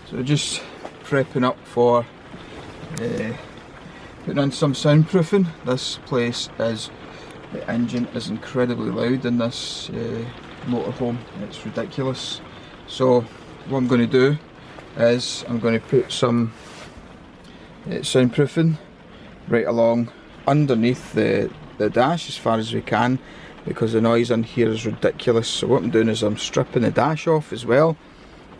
So just prepping up for putting in some soundproofing. This place is, the engine is incredibly loud in this motorhome, it's ridiculous. So what I'm going to do is I'm going to put some soundproofing right along underneath the dash as far as we can, because the noise in here is ridiculous. So what I'm doing is I'm stripping the dash off as well,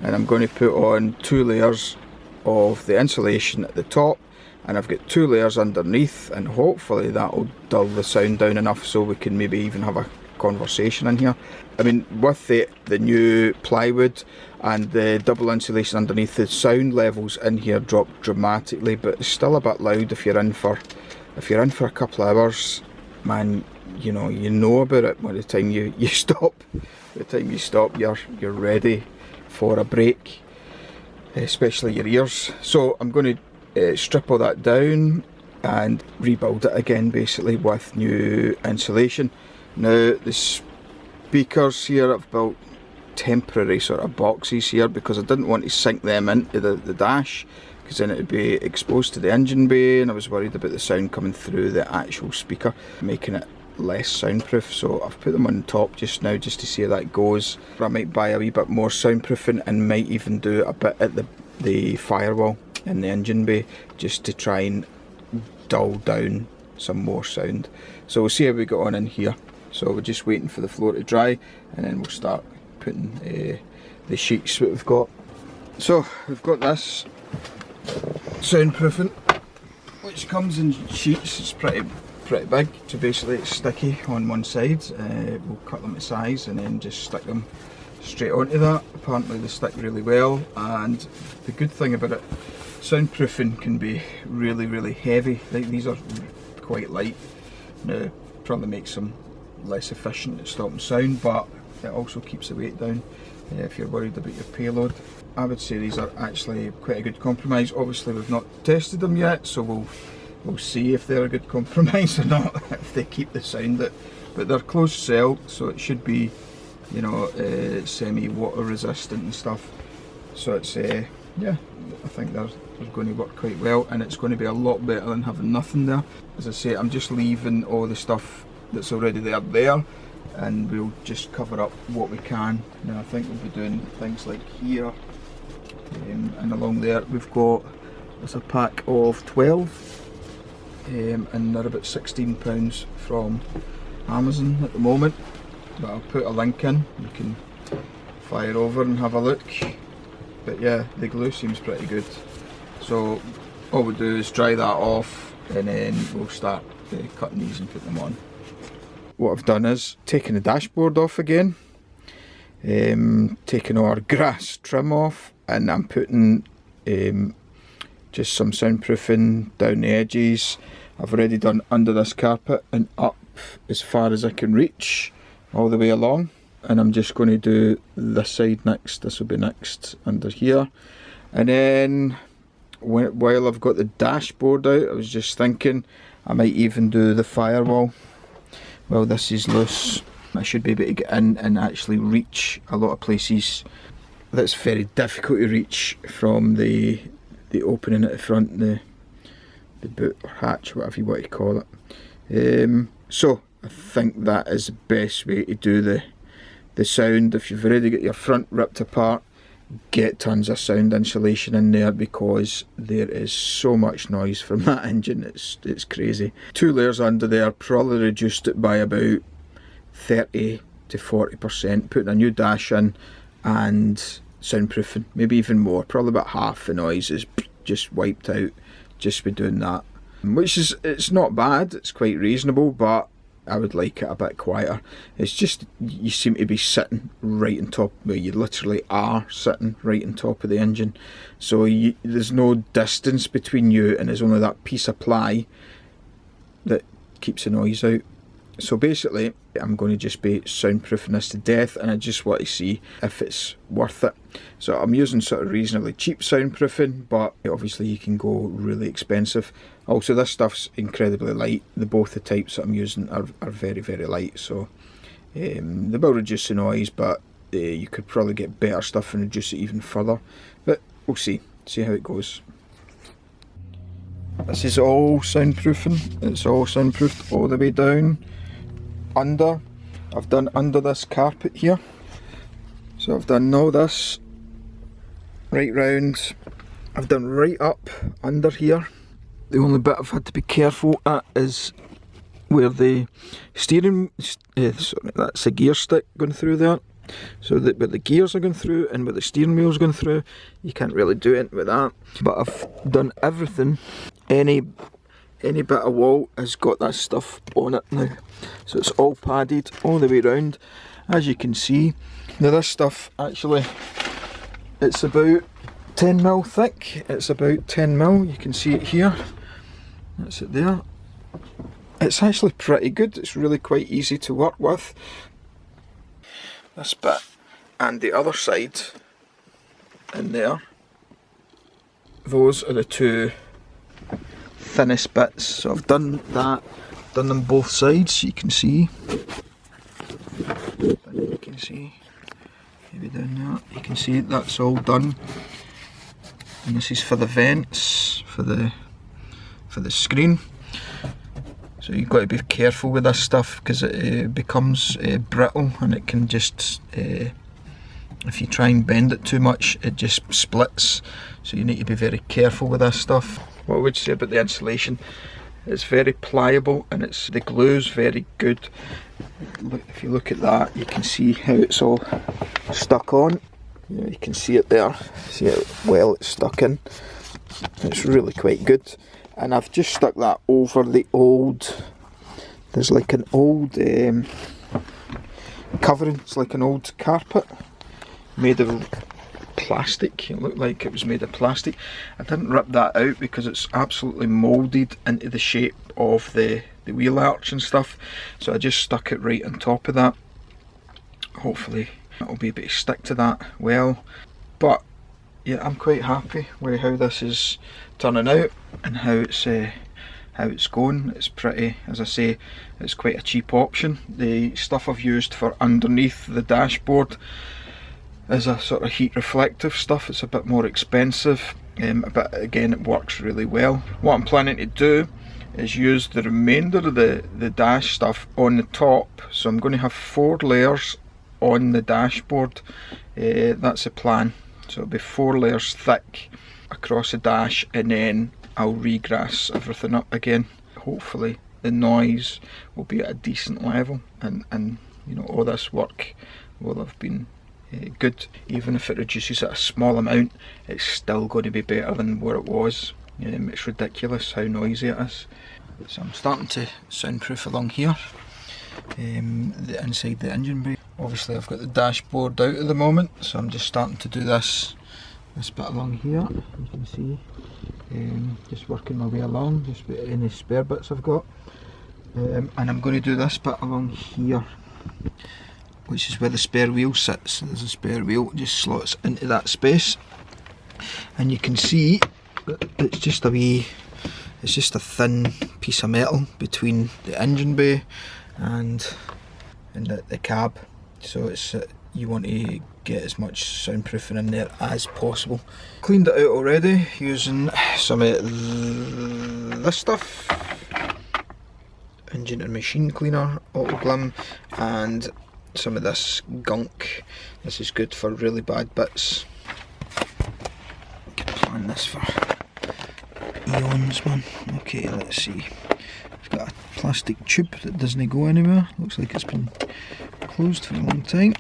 and I'm going to put on 2 layers of the insulation at the top, and I've got 2 layers underneath, and hopefully that'll dull the sound down enough so we can maybe even have a conversation in here. I mean, with the new plywood and the double insulation underneath, the sound levels in here drop dramatically, but it's still a bit loud if you're in for a couple of hours. Man, you know about it by the time you stop. By the time you stop, you're ready for a break, especially your ears. So I'm going to strip all that down and rebuild it again, basically with new insulation. Now the speakers here, I've built temporary sort of boxes here because I didn't want to sink them into the dash, because then it would be exposed to the engine bay, and I was worried about the sound coming through the actual speaker, making it less soundproof. So I've put them on top just now just to see how that goes. I might buy a wee bit more soundproofing and might even do a bit at the firewall in the engine bay just to try and dull down some more sound. So we'll see how we get on in here. So we're just waiting for the floor to dry, and then we'll start putting the sheets that we've got. So we've got this soundproofing which comes in sheets. It's pretty big, so basically it's sticky on one side. We'll cut them to size and then just stick them straight onto that. Apparently they stick really well, and the good thing about it, soundproofing can be really heavy. These are quite light. Now probably makes them less efficient at stopping sound, but it also keeps the weight down if you're worried about your payload. I would say these are actually quite a good compromise. Obviously we've not tested them yet, so we'll see if they're a good compromise or not, if they keep the sound out. But they're closed cell, so it should be, you know, semi-water resistant and stuff. So it's yeah, I think they're going to work quite well, and it's going to be a lot better than having nothing there. As I say, I'm just leaving all the stuff that's already there, and we'll just cover up what we can. Now I think we'll be doing things like here, and along there we've got, there's a pack of 12, and they're about £16 from Amazon at the moment, but I'll put a link in, you can fire over and have a look. But yeah, the glue seems pretty good, so all we'll do is dry that off, and then we'll start cutting these and putting them on. What I've done is taken the dashboard off again, taken our grass trim off, and I'm putting just some soundproofing down the edges. I've already done under this carpet and up as far as I can reach, all the way along, and I'm just going to do this side next. This will be next under here, and then while I've got the dashboard out, I was just thinking I might even do the firewall. Well, this is loose. I should be able to get in and actually reach a lot of places that's very difficult to reach from the opening at the front, the boot or hatch, whatever you want to call it. So I think that is the best way to do the sound. If you've already got your front ripped apart, get tons of sound insulation in there, because there is so much noise from that engine, it's crazy. 2 layers under there probably reduced it by about 30 to 40%, putting a new dash in and soundproofing, maybe even more, probably about half the noise is just wiped out just by doing that, which is, it's not bad, it's quite reasonable, but I would like it a bit quieter. It's just, you seem to be sitting right on top, well, you literally are sitting right on top of the engine, so there's no distance between you, and there's only that piece of ply that keeps the noise out. So basically, I'm going to just be soundproofing this to death, and I just want to see if it's worth it. So I'm using sort of reasonably cheap soundproofing, but obviously you can go really expensive. Also, this stuff's incredibly light. Both the types that I'm using are very, very light, so they will reduce the noise, but you could probably get better stuff and reduce it even further. But we'll see how it goes. This is all soundproofing. It's all soundproofed all the way down. Under, I've done under this carpet here, so I've done all this right round. I've done right up under here. The only bit I've had to be careful at is where the steering, sorry, that's the gear stick going through there. So that where the gears are going through and where the steering wheel's going through, you can't really do it with that. But I've done everything. Any bit of wall has got that stuff on it now, so it's all padded all the way around, as you can see. Now this stuff actually, it's about 10mm thick. It's about 10mm. You can see it here. That's it there. It's actually pretty good. It's really quite easy to work with. This bit and the other side in there, those are the two thinnest bits. So I've done that, done them both sides. You can see, maybe down there, you can see that's all done. And this is for the vents, for the screen. So you've got to be careful with this stuff because it becomes brittle, and it can just, if you try and bend it too much, it just splits. So you need to be very careful with this stuff. What I would say about the insulation, it's very pliable, and the glue's very good. Look, if you look at that, you can see how it's all stuck on. You can see it there. See how well it's stuck in. It's really quite good. And I've just stuck that over the old, there's like an old covering, it's like an old carpet made of plastic. It looked like it was made of plastic. I didn't rip that out because it's absolutely moulded into the shape of the wheel arch and stuff, so I just stuck it right on top of that. Hopefully it'll be able to stick to that well. But yeah, I'm quite happy with how this is turning out and how it's going. It's pretty, as I say, it's quite a cheap option. The stuff I've used for underneath the dashboard is a sort of heat reflective stuff. It's a bit more expensive, but again it works really well. What I'm planning to do is use the remainder of the dash stuff on the top. So I'm going to have 4 layers on the dashboard. That's the plan. So it'll be 4 layers thick across the dash, and then I'll regrass everything up again. Hopefully the noise will be at a decent level, and you know, all this work will have been good. Even if it reduces at a small amount, it's still going to be better than where it was. It's ridiculous how noisy it is. So I'm starting to soundproof along here, the inside the engine bay. Obviously I've got the dashboard out at the moment, so I'm just starting to do this bit along here. You can see, just working my way along, just with any spare bits I've got. And I'm going to do this bit along here, which is where the spare wheel sits. There's a spare wheel, it just slots into that space. And you can see that it's just a thin piece of metal between the engine bay and the cab. So it's you want to get as much soundproofing in there as possible. Cleaned it out already using some of this stuff, engine and machine cleaner, auto glum, and some of this gunk. This is good for really bad bits. Can plan this for eons, man. Okay, let's see. I've got a plastic tube that doesn't go anywhere. Looks like it's been closed for a long time.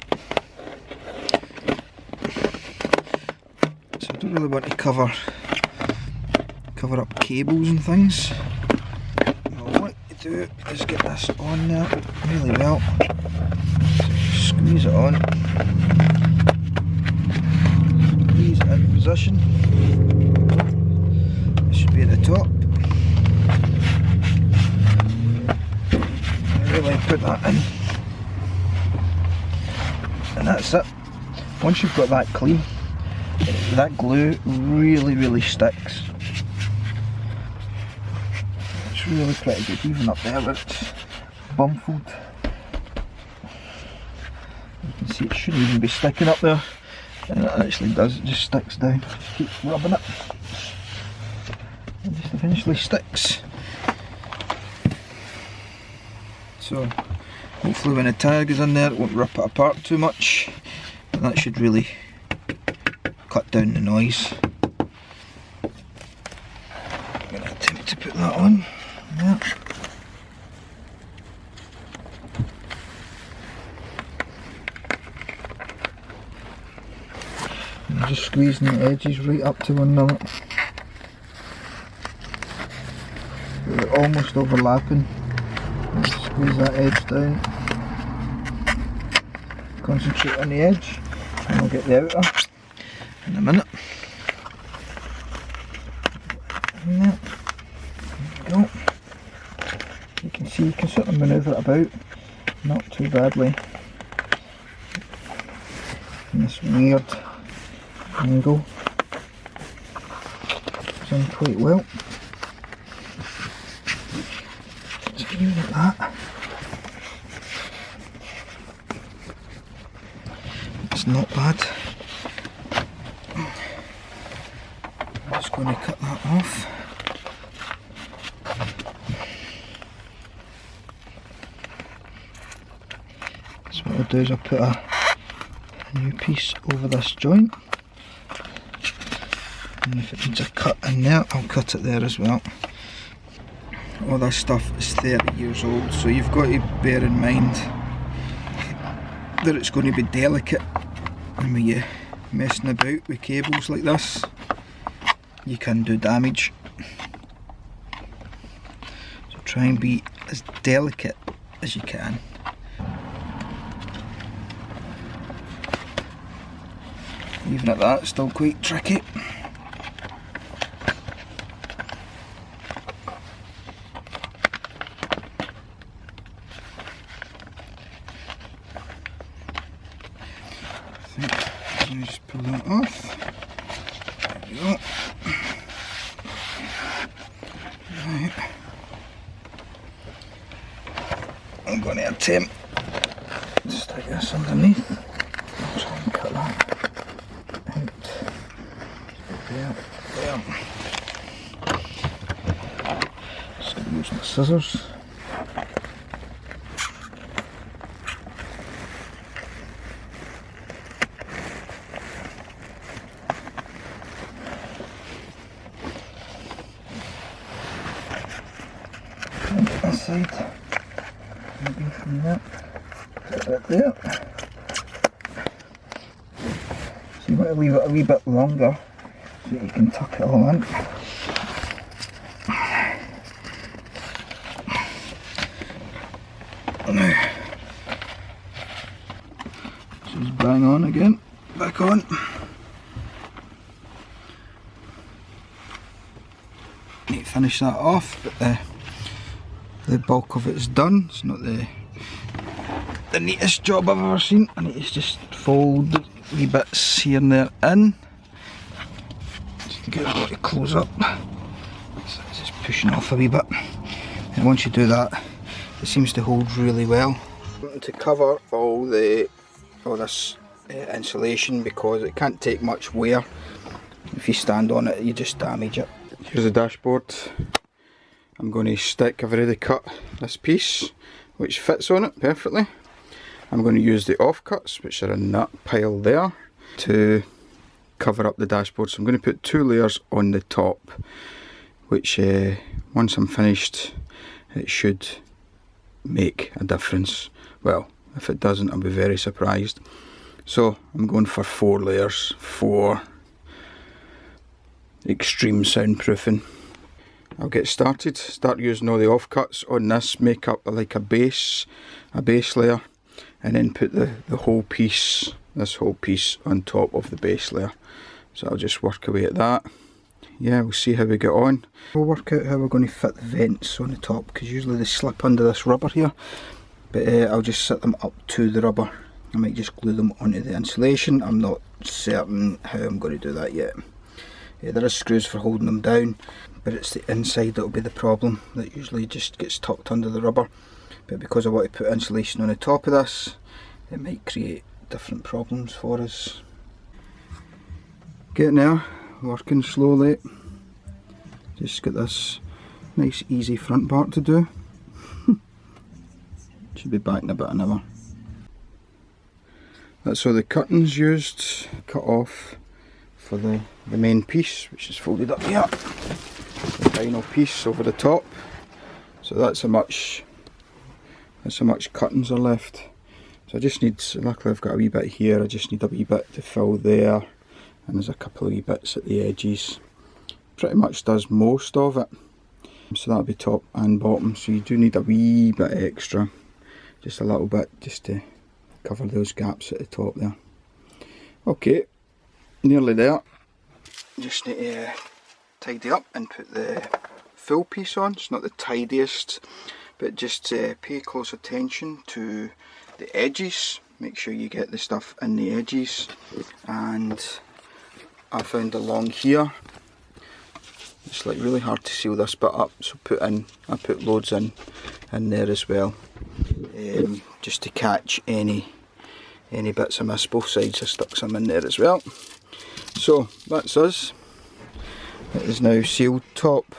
So I don't really want to cover up cables and things. What I want to do is get this on there really well. So squeeze it on. Squeeze it into position. This should be at the top. Really put put that in. And that's it. Once you've got that clean, that glue really sticks. It's really pretty good, even up there where it's bumpled. You can see it shouldn't even be sticking up there, and it actually does, it just sticks down. Just keep rubbing it, it just eventually sticks. So hopefully when the tyre goes in there it won't rip it apart too much, and that should really cut down the noise. I'm going to attempt to put that on. Yeah. I'm just squeezing the edges right up to 1 minute. They're almost overlapping. Just squeeze that edge down. Concentrate on the edge, and I'll get the outer in a minute. And there we go. You can see you can sort of manoeuvre it about, not too badly. And this weird angle is in quite well. Just leave it at that. It's not bad. I'm just going to cut that off. So what I'll do is I'll put a new piece over this joint, and if it needs a cut in there, I'll cut it there as well. All this stuff is 30 years old, so you've got to bear in mind that it's going to be delicate, and when you're messing about with cables like this, you can do damage. So try and be as delicate as you can. Even at that, it's still quite tricky. I think just pull that off. There we go. Right. I'm going to attempt to stick this underneath. I'll try and cut that out. There. Just going to use my scissors. This side, maybe from that, put it there. So you want to leave it a wee bit longer so you can tuck it all in. Now, just bang on again, back on. Need to finish that off, but the bulk of it is done. It's not the neatest job I've ever seen. I need to just fold the wee bits here and there in, just to get it to close up. So it's just pushing off a wee bit, and once you do that, it seems to hold really well. I'm going to cover all this insulation because it can't take much wear. If you stand on it, you just damage it. Here's the dashboard. I'm going to stick, I've already cut this piece which fits on it perfectly. I'm going to use the offcuts, which are in that pile there, to cover up the dashboard. So I'm going to put 2 layers on the top, which once I'm finished, it should make a difference. Well, if it doesn't, I'll be very surprised. So I'm going for 4 layers for extreme soundproofing. I'll get started, start using all the offcuts on this, make up like a base layer, and then put the whole piece, this whole piece on top of the base layer. So I'll just work away at that. Yeah, we'll see how we get on. We'll work out how we're going to fit the vents on the top, because usually they slip under this rubber here, but I'll just set them up to the rubber. I might just glue them onto the insulation. I'm not certain how I'm going to do that yet. There are screws for holding them down, but it's the inside that will be the problem. That usually just gets tucked under the rubber, but because I want to put insulation on the top of this, it might create different problems for us. Getting there, working slowly. Just got this nice easy front part to do. Should be back in about an hour. That's all the cuttings used, cut off for the main piece, which is folded up here. The final piece over the top. So that's how much cuttings are left. So I just need, luckily I've got a wee bit here, I just need a wee bit to fill there, and there's a couple of wee bits at the edges. Pretty much does most of it. So that'll be top and bottom, so you do need a wee bit extra, just a little bit, just to cover those gaps at the top there. Okay, nearly there. Just need to tidy up and put the full piece on. It's not the tidiest, but just pay close attention to the edges. Make sure you get the stuff in the edges. And I found along here, it's like really hard to seal this bit up, so I put loads in there as well, just to catch any bits I miss. Both sides I stuck some in there as well. So that's us. It is now sealed top,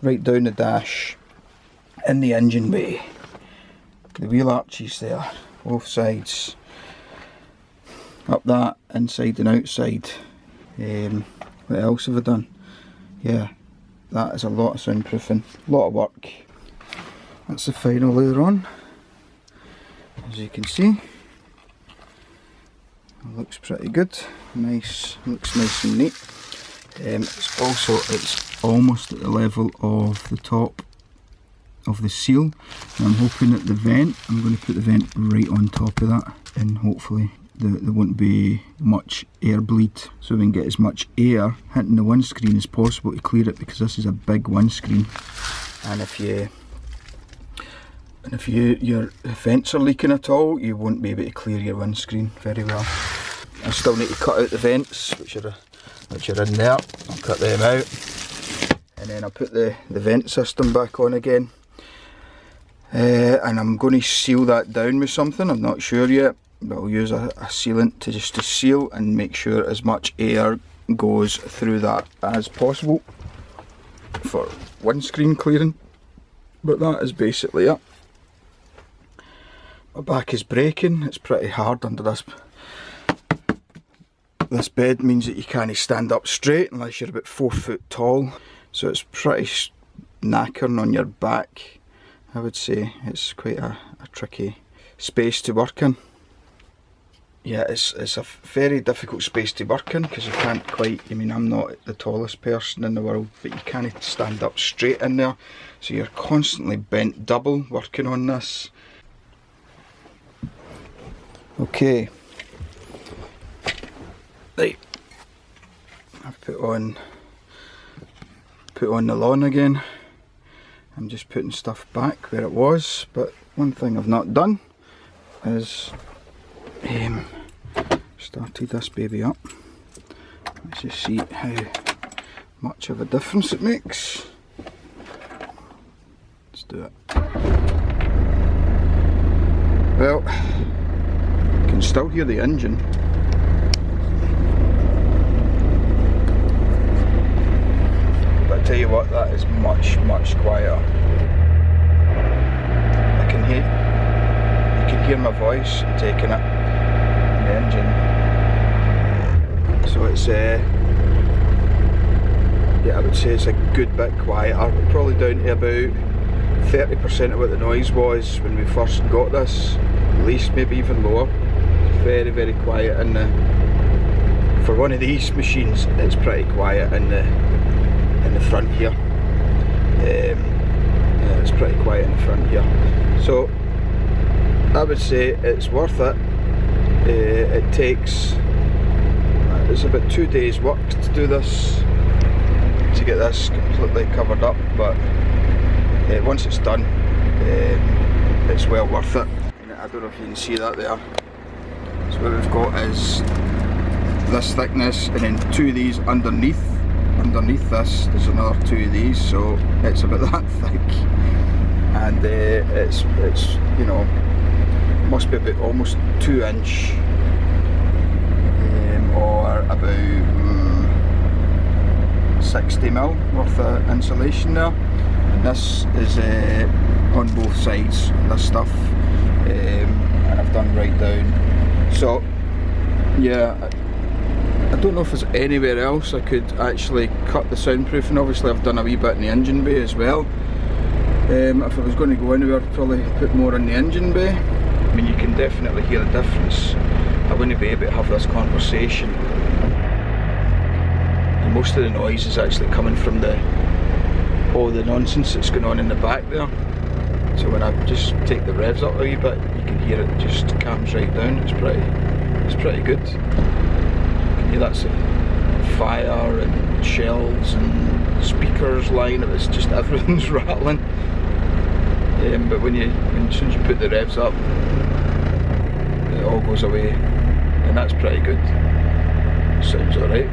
right down the dash, in the engine bay. The wheel arches there, both sides, up that, inside and outside. What else have I done? Yeah, that is a lot of soundproofing, a lot of work. That's the final layer on, as you can see. It looks pretty good, nice, looks nice and neat. It's almost at the level of the top of the seal. And I'm hoping that the vent, I'm going to put the vent right on top of that, and hopefully there won't be much air bleed, so we can get as much air hitting the windscreen as possible to clear it, because this is a big windscreen, and if your vents are leaking at all, you won't be able to clear your windscreen very well. I still need to cut out the vents which are in there. I'll cut them out, and then I'll put the vent system back on again, and I'm going to seal that down with something. I'm not sure yet, but I'll use a sealant to seal and make sure as much air goes through that as possible for windscreen clearing. But that is basically it. My back is breaking. It's pretty hard under this. This bed means that you can't stand up straight unless you're about 4 foot tall, so it's pretty knackering on your back. I would say it's quite a tricky space to work in. Yeah, it's a very difficult space to work in, because you can't quite, I mean, I'm not the tallest person in the world, but you can't stand up straight in there, so you're constantly bent double working on this. Okay, right, I've put on the lawn again. I'm just putting stuff back where it was, but one thing I've not done is started this baby up. Let's just see how much of a difference it makes. Let's do it. Well, you can still hear the engine. But I tell you what, that is much quieter. You can hear my voice taking it in the engine. So it's yeah, I would say it's a good bit quieter. We're probably down to about 30% of what the noise was when we first got this, at least, maybe even lower. Very quiet in the, for one of these machines, it's pretty quiet in the front here. Yeah, it's pretty quiet in the front here. So I would say it's worth it. It takes, it's about 2 days work to do this, to get this completely covered up, but once it's done, it's well worth it. I don't know if you can see that there. So what we've got is this thickness, and then 2 of these underneath this there's another 2 of these, so it's about that thick. And it's you know, must be about almost 2 inch, or about 60mm worth of insulation there. And this is on both sides, this stuff, and I've done right down. So yeah, I don't know if there's anywhere else I could actually cut the soundproofing. Obviously I've done a wee bit in the engine bay as well. If I was going to go anywhere, I'd probably put more in the engine bay. I mean, you can definitely hear the difference. I wouldn't be able to have this conversation. And most of the noise is actually coming from all the nonsense that's going on in the back there. So when I just take the revs up a wee bit, you can hear it just calms right down. It's pretty good. You can hear that's a fire and shells and speakers line. It's just everything's rattling. But as soon as you put the revs up, it all goes away, and that's pretty good. Sounds alright.